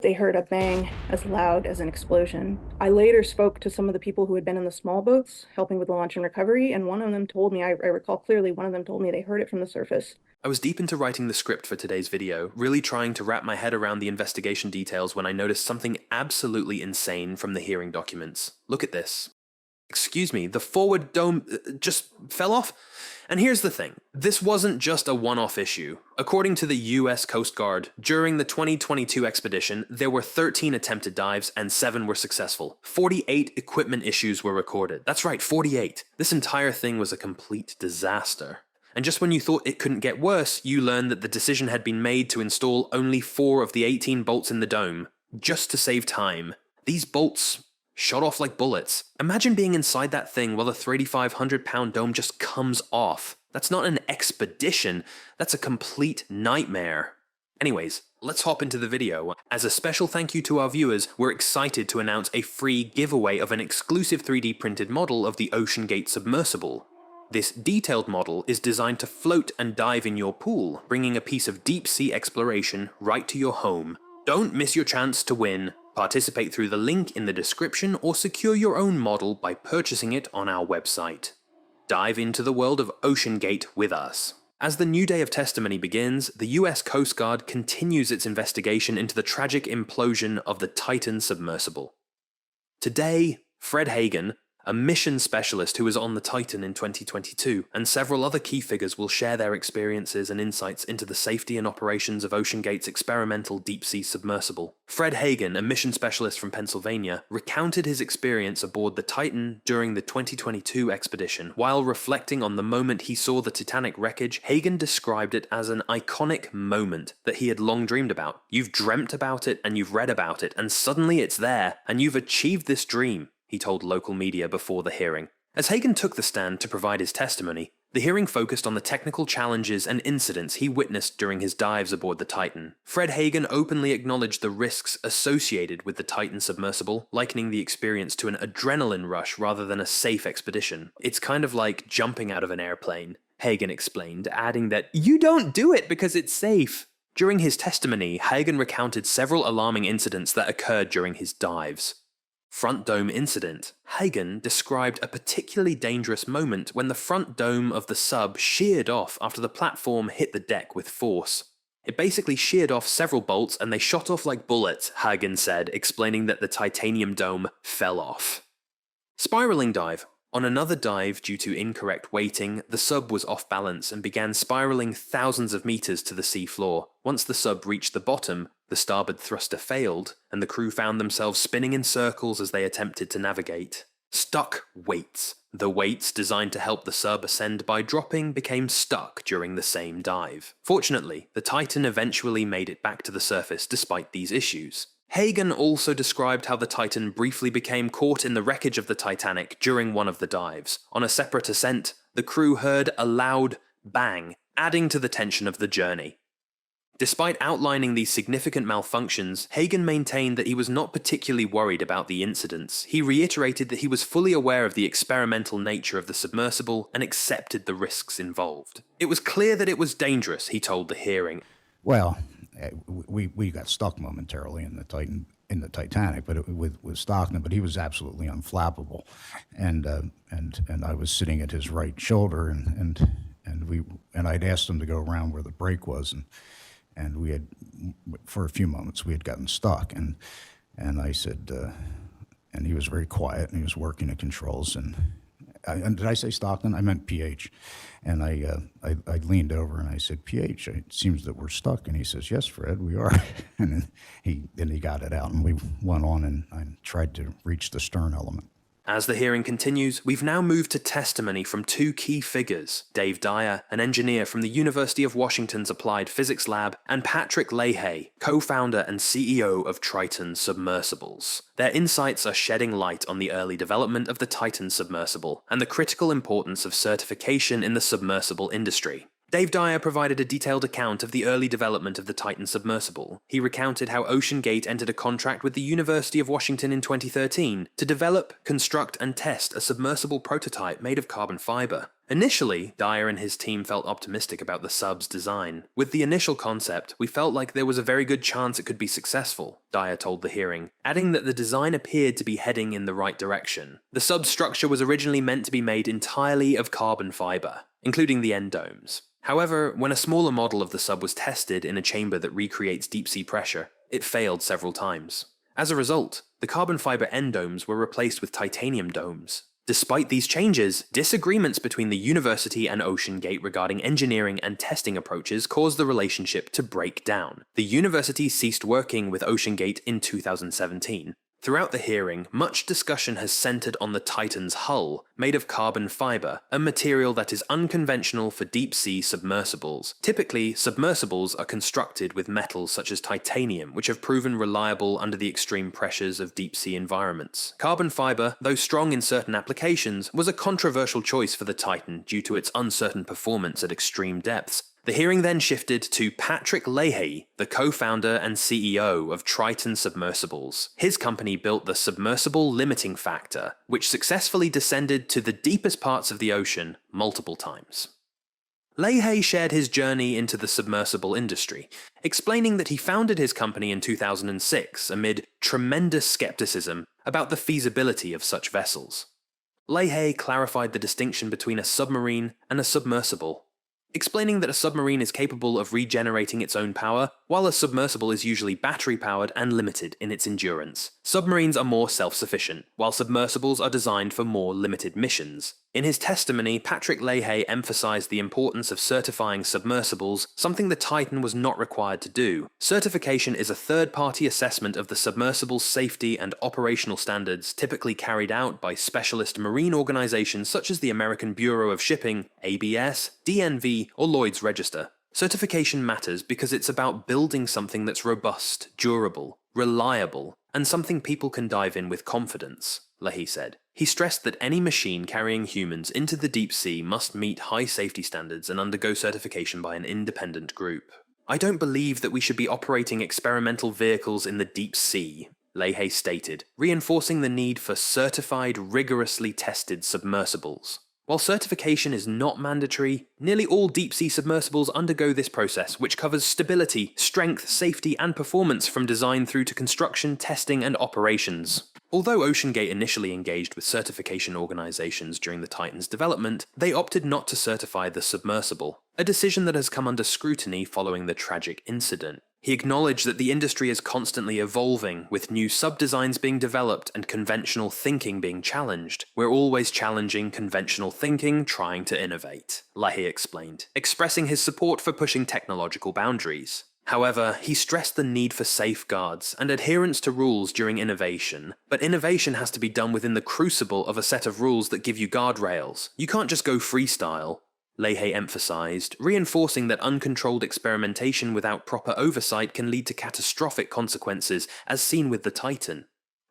they heard a bang as loud as an explosion. I later spoke to some of the people who had been in the small boats helping with the launch and recovery, and one of them told me, I recall clearly, one of them told me they heard it from the surface. I was deep into writing the script for today's video, really trying to wrap my head around the investigation details when I noticed something absolutely insane from the hearing documents. Look at this. Excuse me, the forward dome just fell off? And here's the thing, this wasn't just a one-off issue. According to the US Coast Guard, during the 2022 expedition, there were 13 attempted dives and 7 were successful. 48 equipment issues were recorded. That's right, 48. This entire thing was a complete disaster. And just when you thought it couldn't get worse, you learned that the decision had been made to install only 4 of the 18 bolts in the dome, just to save time. These bolts shot off like bullets. Imagine being inside that thing while the 3,500-pound dome just comes off. That's not an expedition, that's a complete nightmare. Anyways, let's hop into the video. As a special thank you to our viewers, we're excited to announce a free giveaway of an exclusive 3D printed model of the OceanGate submersible. This detailed model is designed to float and dive in your pool, bringing a piece of deep-sea exploration right to your home. Don't miss your chance to win. Participate through the link in the description or secure your own model by purchasing it on our website. Dive into the world of OceanGate with us. As the new day of testimony begins, the US Coast Guard continues its investigation into the tragic implosion of the Titan submersible. Today, Fred Hagen, a mission specialist who was on the Titan in 2022, and several other key figures will share their experiences and insights into the safety and operations of OceanGate's experimental deep-sea submersible. Fred Hagen, a mission specialist from Pennsylvania, recounted his experience aboard the Titan during the 2022 expedition. While reflecting on the moment he saw the Titanic wreckage, Hagen described it as an iconic moment that he had long dreamed about. You've dreamt about it and you've read about it, and suddenly it's there, and you've achieved this dream, he told local media before the hearing. As Hagen took the stand to provide his testimony, the hearing focused on the technical challenges and incidents he witnessed during his dives aboard the Titan. Fred Hagen openly acknowledged the risks associated with the Titan submersible, likening the experience to an adrenaline rush rather than a safe expedition. It's kind of like jumping out of an airplane, Hagen explained, adding that you don't do it because it's safe. During his testimony, Hagen recounted several alarming incidents that occurred during his dives. Front dome incident. Hagen described a particularly dangerous moment when the front dome of the sub sheared off after the platform hit the deck with force. It basically sheared off several bolts and they shot off like bullets, Hagen said, explaining that the titanium dome fell off. Spiraling dive. On another dive due to incorrect weighting, the sub was off balance and began spiraling thousands of meters to the sea floor. Once the sub reached the bottom, the starboard thruster failed, and the crew found themselves spinning in circles as they attempted to navigate. Stuck weights. The weights designed to help the sub ascend by dropping became stuck during the same dive. Fortunately, the Titan eventually made it back to the surface despite these issues. Hagen also described how the Titan briefly became caught in the wreckage of the Titanic during one of the dives. On a separate ascent, the crew heard a loud bang, adding to the tension of the journey. Despite outlining these significant malfunctions, Hagen maintained that he was not particularly worried about the incidents. He reiterated that he was fully aware of the experimental nature of the submersible and accepted the risks involved. It was clear that it was dangerous, he told the hearing. Well, we got stuck momentarily in the Titanic, but with Stockton, but he was absolutely unflappable, and I was sitting at his right shoulder, and I'd asked him to go around where the brake was, and we had, for a few moments, we had gotten stuck, and I said, and he was very quiet, and he was working the controls, and did I say Stockton? I meant PH. And I leaned over and I said, PH, it seems that we're stuck. And he says, yes, Fred, we are. And then he got it out, and we went on and I tried to reach the stern element. As the hearing continues, we've now moved to testimony from 2 key figures, Dave Dyer, an engineer from the University of Washington's Applied Physics Lab, and Patrick Leahy, co-founder and CEO of Triton Submersibles. Their insights are shedding light on the early development of the Titan submersible, and the critical importance of certification in the submersible industry. Dave Dyer provided a detailed account of the early development of the Titan submersible. He recounted how OceanGate entered a contract with the University of Washington in 2013 to develop, construct, and test a submersible prototype made of carbon fiber. Initially, Dyer and his team felt optimistic about the sub's design. With the initial concept, we felt like there was a very good chance it could be successful, Dyer told the hearing, adding that the design appeared to be heading in the right direction. The sub's structure was originally meant to be made entirely of carbon fiber, including the end domes. However, when a smaller model of the sub was tested in a chamber that recreates deep-sea pressure, it failed several times. As a result, the carbon fiber end domes were replaced with titanium domes. Despite these changes, disagreements between the university and OceanGate regarding engineering and testing approaches caused the relationship to break down. The university ceased working with OceanGate in 2017. Throughout the hearing, much discussion has centered on the Titan's hull, made of carbon fiber, a material that is unconventional for deep-sea submersibles. Typically, submersibles are constructed with metals such as titanium, which have proven reliable under the extreme pressures of deep-sea environments. Carbon fiber, though strong in certain applications, was a controversial choice for the Titan due to its uncertain performance at extreme depths. The hearing then shifted to Patrick Leahy, the co-founder and CEO of Triton Submersibles. His company built the submersible limiting factor, which successfully descended to the deepest parts of the ocean multiple times. Leahy shared his journey into the submersible industry, explaining that he founded his company in 2006 amid tremendous skepticism about the feasibility of such vessels. Leahy clarified the distinction between a submarine and a submersible, explaining that a submarine is capable of regenerating its own power, while a submersible is usually battery-powered and limited in its endurance. Submarines are more self-sufficient, while submersibles are designed for more limited missions. In his testimony, Patrick Leahy emphasized the importance of certifying submersibles, something the Titan was not required to do. Certification is a third-party assessment of the submersible's safety and operational standards, typically carried out by specialist marine organizations such as the American Bureau of Shipping, ABS, DNV, or Lloyd's Register. Certification matters because it's about building something that's robust, durable, reliable, and something people can dive in with confidence, Leahy said. He stressed that any machine carrying humans into the deep sea must meet high safety standards and undergo certification by an independent group. "I don't believe that we should be operating experimental vehicles in the deep sea," Leahy stated, reinforcing the need for certified, rigorously tested submersibles. While certification is not mandatory, nearly all deep-sea submersibles undergo this process, which covers stability, strength, safety, and performance from design through to construction, testing, and operations. Although OceanGate initially engaged with certification organizations during the Titan's development, they opted not to certify the submersible, a decision that has come under scrutiny following the tragic incident. He acknowledged that the industry is constantly evolving, with new sub-designs being developed and conventional thinking being challenged. "We're always challenging conventional thinking, trying to innovate," Leahy explained, expressing his support for pushing technological boundaries. However, he stressed the need for safeguards and adherence to rules during innovation, but innovation has to be done within the crucible of a set of rules that give you guardrails. You can't just go freestyle, Leahy emphasized, reinforcing that uncontrolled experimentation without proper oversight can lead to catastrophic consequences, as seen with the Titan.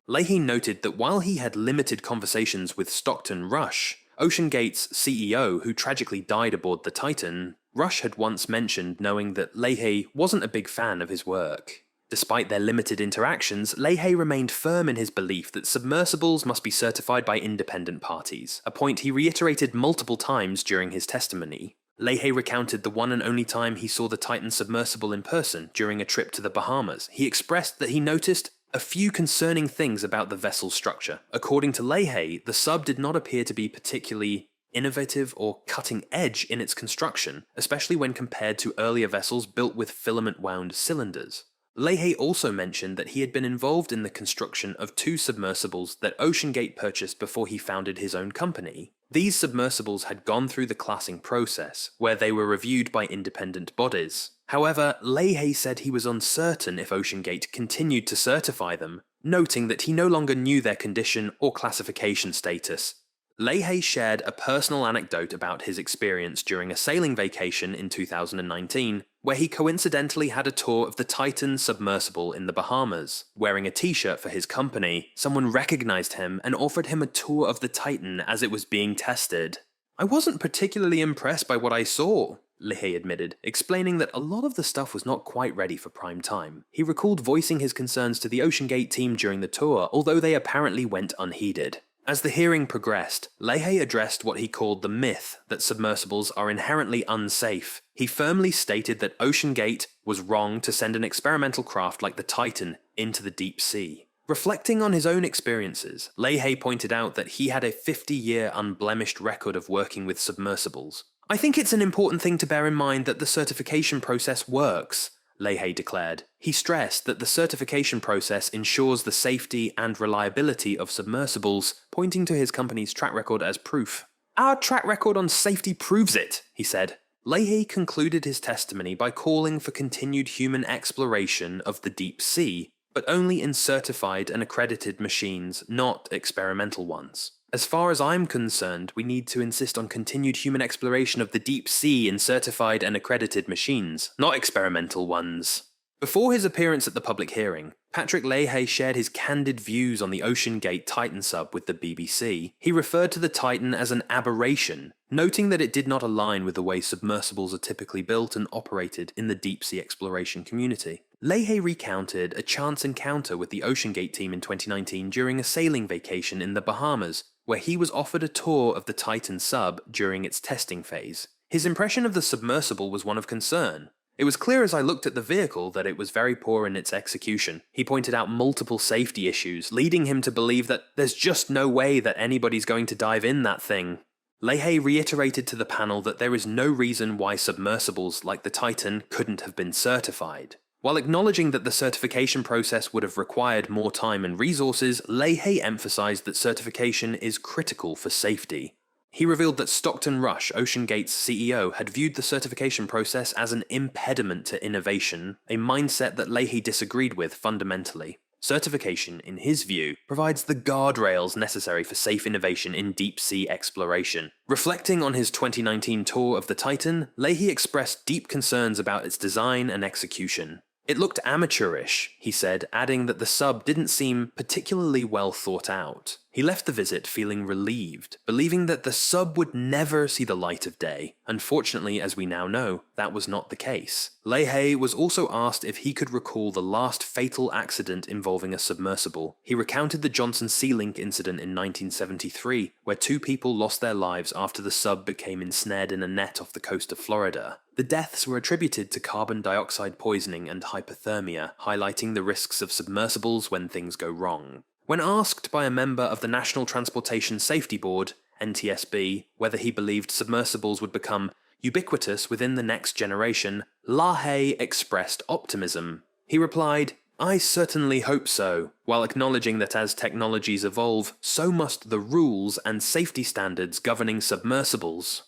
Leahy noted that while he had limited conversations with Stockton Rush, OceanGate's CEO who tragically died aboard the Titan, Rush had once mentioned knowing that Leahy wasn't a big fan of his work. Despite their limited interactions, Leahy remained firm in his belief that submersibles must be certified by independent parties, a point he reiterated multiple times during his testimony. Leahy recounted the one and only time he saw the Titan submersible in person during a trip to the Bahamas. He expressed that he noticed a few concerning things about the vessel's structure. According to Leahy, the sub did not appear to be particularly innovative or cutting edge in its construction, especially when compared to earlier vessels built with filament-wound cylinders. Leahy also mentioned that he had been involved in the construction of two submersibles that OceanGate purchased before he founded his own company. These submersibles had gone through the classing process, where they were reviewed by independent bodies. However, Leahy said he was uncertain if OceanGate continued to certify them, noting that he no longer knew their condition or classification status. Leahy shared a personal anecdote about his experience during a sailing vacation in 2019, where he coincidentally had a tour of the Titan submersible in the Bahamas. Wearing a t-shirt for his company, someone recognized him and offered him a tour of the Titan as it was being tested. "I wasn't particularly impressed by what I saw," Leahy admitted, explaining that a lot of the stuff was not quite ready for prime time. He recalled voicing his concerns to the OceanGate team during the tour, although they apparently went unheeded. As the hearing progressed, Leahy addressed what he called the myth that submersibles are inherently unsafe. He firmly stated that OceanGate was wrong to send an experimental craft like the Titan into the deep sea. Reflecting on his own experiences, Leahy pointed out that he had a 50-year unblemished record of working with submersibles. "I think it's an important thing to bear in mind that the certification process works," Leahy declared. He stressed that the certification process ensures the safety and reliability of submersibles, pointing to his company's track record as proof. "Our track record on safety proves it," he said. Leahy concluded his testimony by calling for continued human exploration of the deep sea, but only in certified and accredited machines, not experimental ones. "As far as I'm concerned, we need to insist on continued human exploration of the deep sea in certified and accredited machines, not experimental ones." Before his appearance at the public hearing, Patrick Leahy shared his candid views on the OceanGate Titan sub with the BBC. He referred to the Titan as an aberration, noting that it did not align with the way submersibles are typically built and operated in the deep-sea exploration community. Leahy recounted a chance encounter with the OceanGate team in 2019 during a sailing vacation in the Bahamas, where he was offered a tour of the Titan sub during its testing phase. His impression of the submersible was one of concern. "It was clear as I looked at the vehicle that it was very poor in its execution." He pointed out multiple safety issues, leading him to believe that there's just no way that anybody's going to dive in that thing. Leahy reiterated to the panel that there is no reason why submersibles like the Titan couldn't have been certified. While acknowledging that the certification process would have required more time and resources, Leahy emphasized that certification is critical for safety. He revealed that Stockton Rush, OceanGate's CEO, had viewed the certification process as an impediment to innovation, a mindset that Leahy disagreed with fundamentally. Certification, in his view, provides the guardrails necessary for safe innovation in deep-sea exploration. Reflecting on his 2019 tour of the Titan, Leahy expressed deep concerns about its design and execution. "It looked amateurish," he said, adding that the sub didn't seem particularly well thought out. He left the visit feeling relieved, believing that the sub would never see the light of day. Unfortunately, as we now know, that was not the case. Leahy was also asked if he could recall the last fatal accident involving a submersible. He recounted the Johnson Sea Link incident in 1973, where 2 people lost their lives after the sub became ensnared in a net off the coast of Florida. The deaths were attributed to carbon dioxide poisoning and hypothermia, highlighting the risks of submersibles when things go wrong. When asked by a member of the National Transportation Safety Board, NTSB, whether he believed submersibles would become ubiquitous within the next generation, Leahy expressed optimism. He replied, "I certainly hope so," while acknowledging that as technologies evolve, so must the rules and safety standards governing submersibles.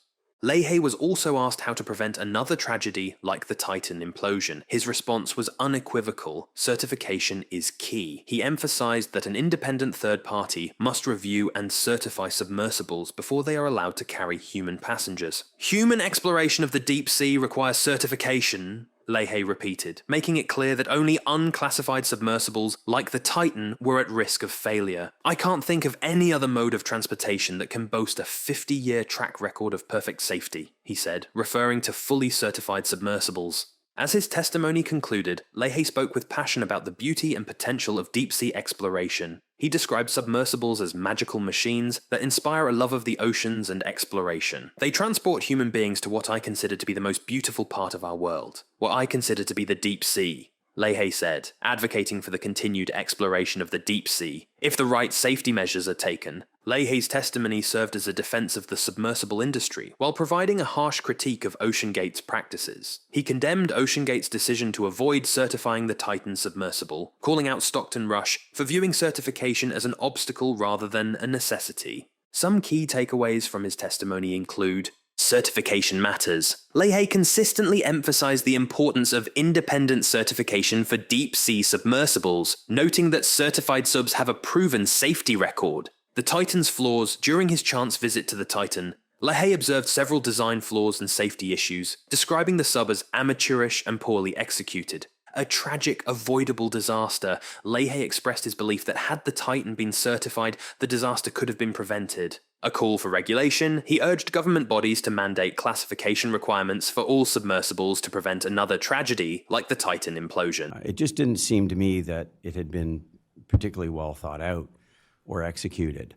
Leahy was also asked how to prevent another tragedy like the Titan implosion. His response was unequivocal: certification is key. He emphasized that an independent third party must review and certify submersibles before they are allowed to carry human passengers. "Human exploration of the deep sea requires certification," Leahy repeated, making it clear that only unclassified submersibles like the Titan were at risk of failure. "I can't think of any other mode of transportation that can boast a 50-year track record of perfect safety," he said, referring to fully certified submersibles. As his testimony concluded, Leahy spoke with passion about the beauty and potential of deep-sea exploration. He described submersibles as magical machines that inspire a love of the oceans and exploration. "They transport human beings to what I consider to be the most beautiful part of our world, what I consider to be the deep sea," Leahy said, advocating for the continued exploration of the deep sea, if the right safety measures are taken. Leahy's testimony served as a defense of the submersible industry, while providing a harsh critique of OceanGate's practices. He condemned OceanGate's decision to avoid certifying the Titan submersible, calling out Stockton Rush for viewing certification as an obstacle rather than a necessity. Some key takeaways from his testimony include: certification matters. Leahy consistently emphasized the importance of independent certification for deep-sea submersibles, noting that certified subs have a proven safety record. The Titan's flaws. During his chance visit to the Titan, Leahy observed several design flaws and safety issues, describing the sub as amateurish and poorly executed. A tragic, avoidable disaster. Leahy expressed his belief that had the Titan been certified, the disaster could have been prevented. A call for regulation. He urged government bodies to mandate classification requirements for all submersibles to prevent another tragedy like the Titan implosion. It just didn't seem to me that it had been particularly well thought out or executed.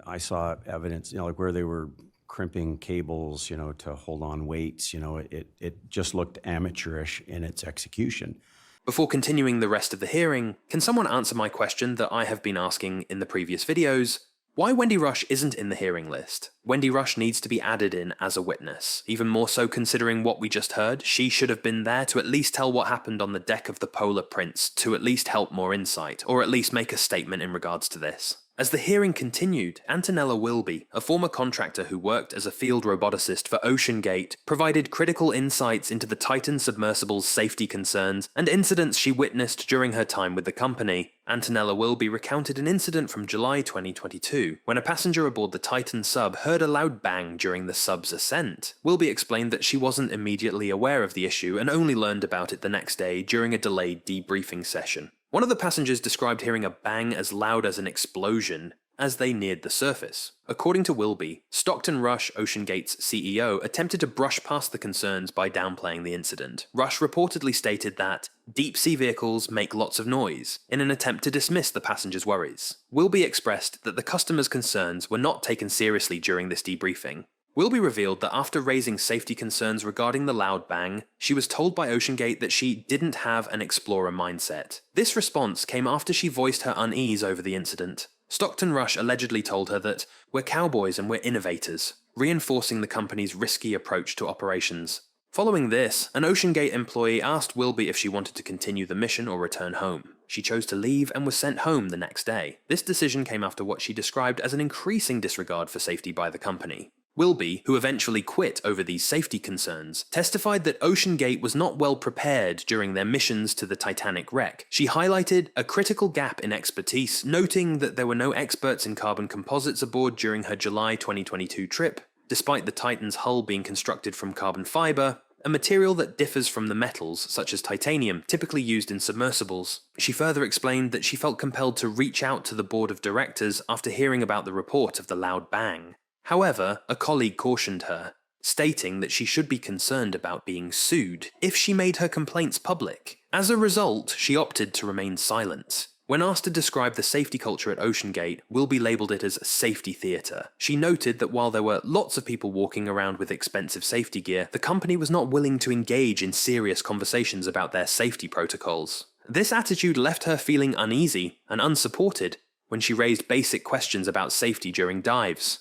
I saw evidence, like where they were crimping cables, to hold on weights. It just looked amateurish in its execution. Before continuing the rest of the hearing, can someone answer my question that I have been asking in the previous videos? Why Wendy Rush isn't in the hearing list? Wendy Rush needs to be added in as a witness. Even more so considering what we just heard, she should have been there to at least tell what happened on the deck of the Polar Prince, to at least help more insight, or at least make a statement in regards to this. As the hearing continued, Antonella Wilby, a former contractor who worked as a field roboticist for OceanGate, provided critical insights into the Titan submersible's safety concerns and incidents she witnessed during her time with the company. Antonella Wilby recounted an incident from July 2022, when a passenger aboard the Titan sub heard a loud bang during the sub's ascent. Wilby explained that she wasn't immediately aware of the issue and only learned about it the next day during a delayed debriefing session. One of the passengers described hearing a bang as loud as an explosion as they neared the surface. According to Wilby, Stockton Rush, OceanGate's CEO, attempted to brush past the concerns by downplaying the incident. Rush reportedly stated that deep-sea vehicles make lots of noise, in an attempt to dismiss the passengers' worries. Wilby expressed that the customer's concerns were not taken seriously during this debriefing. Wilby revealed that after raising safety concerns regarding the loud bang, she was told by OceanGate that she didn't have an explorer mindset. This response came after she voiced her unease over the incident. Stockton Rush allegedly told her that, "We're cowboys and we're innovators," reinforcing the company's risky approach to operations. Following this, an OceanGate employee asked Wilby if she wanted to continue the mission or return home. She chose to leave and was sent home the next day. This decision came after what she described as an increasing disregard for safety by the company. Wilby, who eventually quit over these safety concerns, testified that OceanGate was not well prepared during their missions to the Titanic wreck. She highlighted a critical gap in expertise, noting that there were no experts in carbon composites aboard during her July 2022 trip, despite the Titan's hull being constructed from carbon fiber, a material that differs from the metals, such as titanium, typically used in submersibles. She further explained that she felt compelled to reach out to the board of directors after hearing about the report of the loud bang. However, a colleague cautioned her, stating that she should be concerned about being sued if she made her complaints public. As a result, she opted to remain silent. When asked to describe the safety culture at OceanGate, Wilby labelled it as safety theatre. She noted that while there were lots of people walking around with expensive safety gear, the company was not willing to engage in serious conversations about their safety protocols. This attitude left her feeling uneasy and unsupported when she raised basic questions about safety during dives.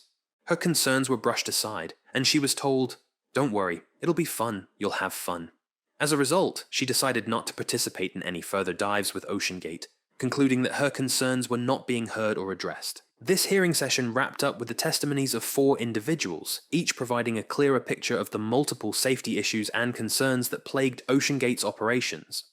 Her concerns were brushed aside, and she was told, "Don't worry, it'll be fun, you'll have fun." As a result, she decided not to participate in any further dives with OceanGate, concluding that her concerns were not being heard or addressed. This hearing session wrapped up with the testimonies of 4 individuals, each providing a clearer picture of the multiple safety issues and concerns that plagued OceanGate's operations.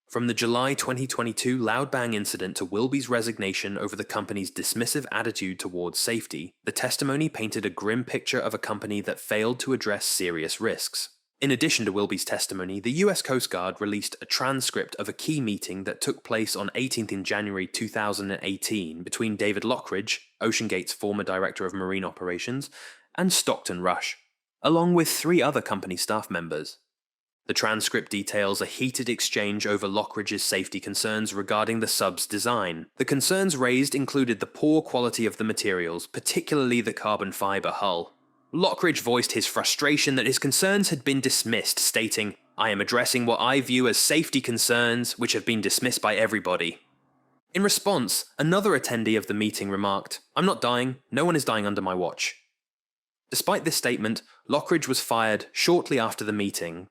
From the July 2022 loud bang incident to Wilby's resignation over the company's dismissive attitude towards safety, the testimony painted a grim picture of a company that failed to address serious risks. In addition to Wilby's testimony, the US Coast Guard released a transcript of a key meeting that took place on 18th January 2018 between David Lockridge, OceanGate's former Director of Marine Operations, and Stockton Rush, along with 3 other company staff members. The transcript details a heated exchange over Lockridge's safety concerns regarding the sub's design. The concerns raised included the poor quality of the materials, particularly the carbon fiber hull. Lockridge voiced his frustration that his concerns had been dismissed, stating, "I am addressing what I view as safety concerns, which have been dismissed by everybody." In response, another attendee of the meeting remarked, "I'm not dying, no one is dying under my watch." Despite this statement, Lockridge was fired shortly after the meeting.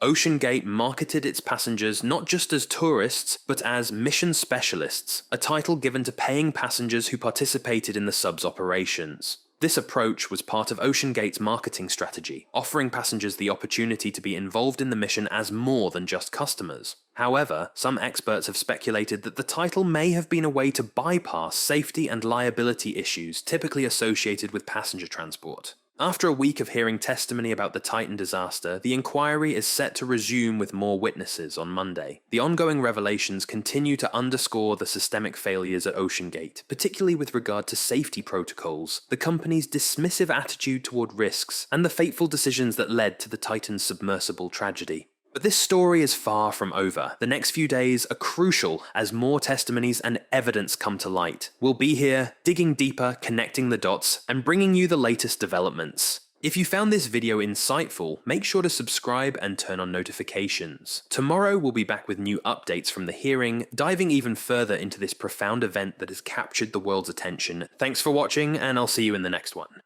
OceanGate marketed its passengers not just as tourists, but as mission specialists, a title given to paying passengers who participated in the sub's operations. This approach was part of OceanGate's marketing strategy, offering passengers the opportunity to be involved in the mission as more than just customers. However, some experts have speculated that the title may have been a way to bypass safety and liability issues typically associated with passenger transport. After a week of hearing testimony about the Titan disaster, the inquiry is set to resume with more witnesses on Monday. The ongoing revelations continue to underscore the systemic failures at OceanGate, particularly with regard to safety protocols, the company's dismissive attitude toward risks, and the fateful decisions that led to the Titan's submersible tragedy. But this story is far from over. The next few days are crucial as more testimonies and evidence come to light. We'll be here, digging deeper, connecting the dots, and bringing you the latest developments. If you found this video insightful, make sure to subscribe and turn on notifications. Tomorrow we'll be back with new updates from the hearing, diving even further into this profound event that has captured the world's attention. Thanks for watching, and I'll see you in the next one.